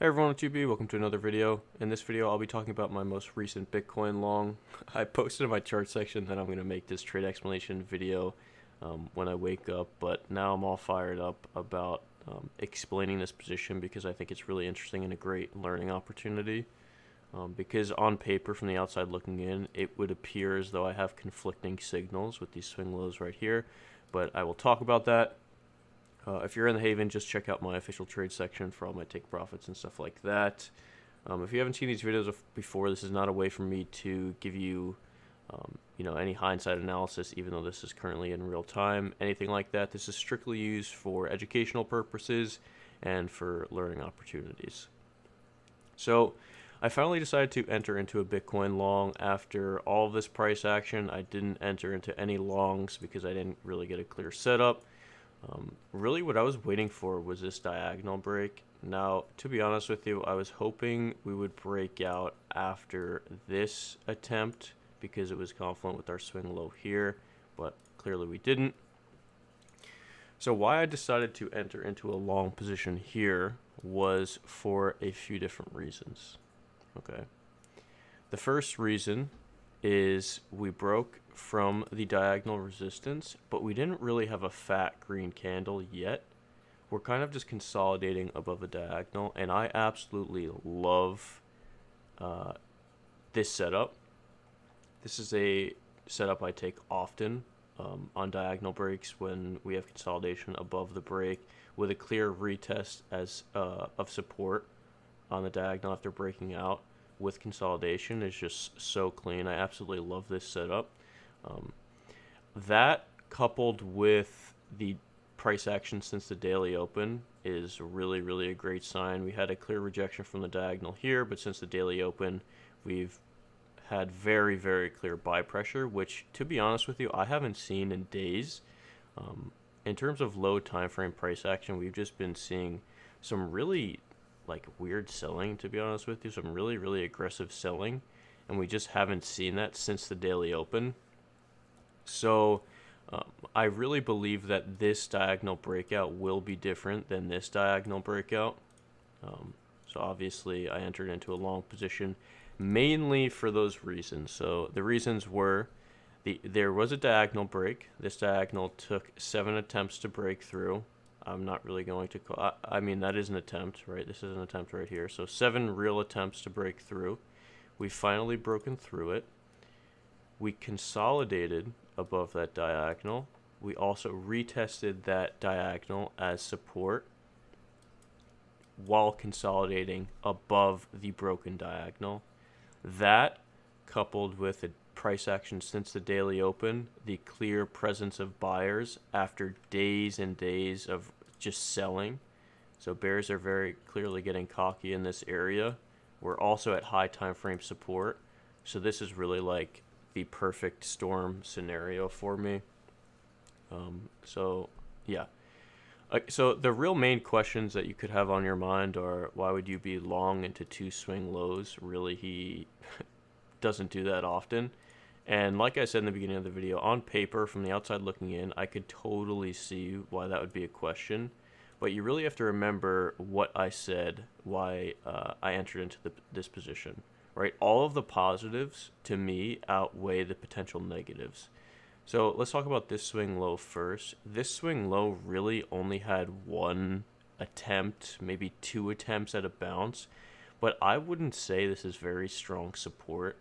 Hey everyone, it's UB. Welcome to another video. In this video, I'll be talking about my most recent Bitcoin long. I posted in my chart section that I'm going to make this trade explanation video when I wake up, but now I'm all fired up about explaining this position because I think it's really interesting and a great learning opportunity. Because on paper, from the outside looking in, it would appear as though I have conflicting signals with these swing lows right here, but I will talk about that. If you're in the Haven, just check out my official trade section for all my take profits and stuff like that. If you haven't seen these videos before, this is not a way for me to give you, any hindsight analysis, even though this is currently in real time, anything like that. This is strictly used for educational purposes and for learning opportunities. So I finally decided to enter into a Bitcoin long after all of this price action. I didn't enter into any longs because I didn't really get a clear setup. Really what I was waiting for was this diagonal break. Now, to be honest with you, I was hoping we would break out after this attempt because it was confluent with our swing low here, but clearly we didn't. So why I decided to enter into a long position here was for a few different reasons. Okay. The first reason is we broke from the diagonal resistance, but we didn't really have a fat green candle yet. We're kind of just consolidating above the diagonal, and I absolutely love this setup. This is a setup I take often on diagonal breaks when we have consolidation above the break with a clear retest as of support on the diagonal after breaking out with consolidation is just so clean. I absolutely love this setup. That coupled with the price action since the daily open is really a great sign. We had a clear rejection from the diagonal here, but since the daily open, we've had very clear buy pressure, which, to be honest with you, I haven't seen in days. In terms of low time frame price action, we've just been seeing some really weird selling, to be honest with you, some really aggressive selling, and we just haven't seen that since the daily open. So I really believe that this diagonal breakout will be different than this diagonal breakout. So obviously I entered into a long position mainly for those reasons. So the reasons were there was a diagonal break. This diagonal took 7 attempts to break through. I'm not really going to call, I mean, that is an attempt, right? This is an attempt right here. So 7 real attempts to break through. We finally broken through it. We consolidated above that diagonal. We also retested that diagonal as support while consolidating above the broken diagonal. That, coupled with a price action since the daily open, the clear presence of buyers after days and days of just selling. So bears are very clearly getting cocky in this area. We're also at high time frame support. So this is really like the perfect storm scenario for me. Yeah. So the real main questions that you could have on your mind are, why would you be long into 2 swing lows? Really, he doesn't do that often. And like I said in the beginning of the video, on paper, from the outside looking in, I could totally see why that would be a question. But you really have to remember what I said, why I entered into this position, right? All of the positives, to me, outweigh the potential negatives. So let's talk about this swing low first. This swing low really only had 1 attempt, maybe 2 attempts at a bounce. But I wouldn't say this is very strong support.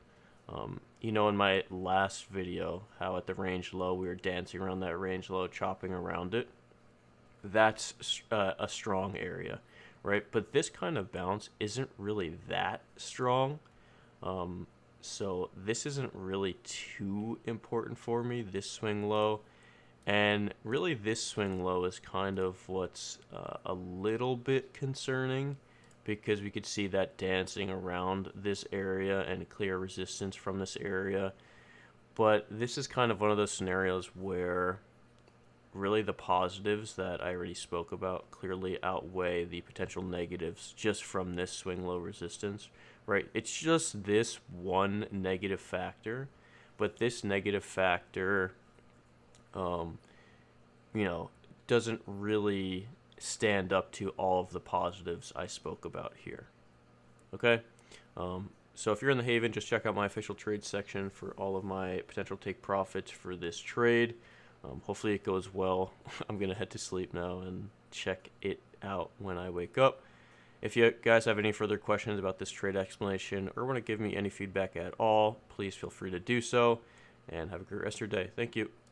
In my last video, how at the range low, we were dancing around that range low, chopping around it. That's a strong area, right? But this kind of bounce isn't really that strong. So this isn't really too important for me, this swing low. And really this swing low is kind of what's a little bit concerning, because we could see that dancing around this area and clear resistance from this area. But this is kind of one of those scenarios where really the positives that I already spoke about clearly outweigh the potential negatives just from this swing low resistance, right? It's just this one negative factor, but this negative factor, doesn't really stand up to all of the positives I spoke about here. Okay? So if you're in the Haven, just check out my official trade section for all of my potential take profits for this trade. Hopefully it goes well. I'm going to head to sleep now and check it out when I wake up. If you guys have any further questions about this trade explanation or want to give me any feedback at all, please feel free to do so. And have a great rest of your day. Thank you.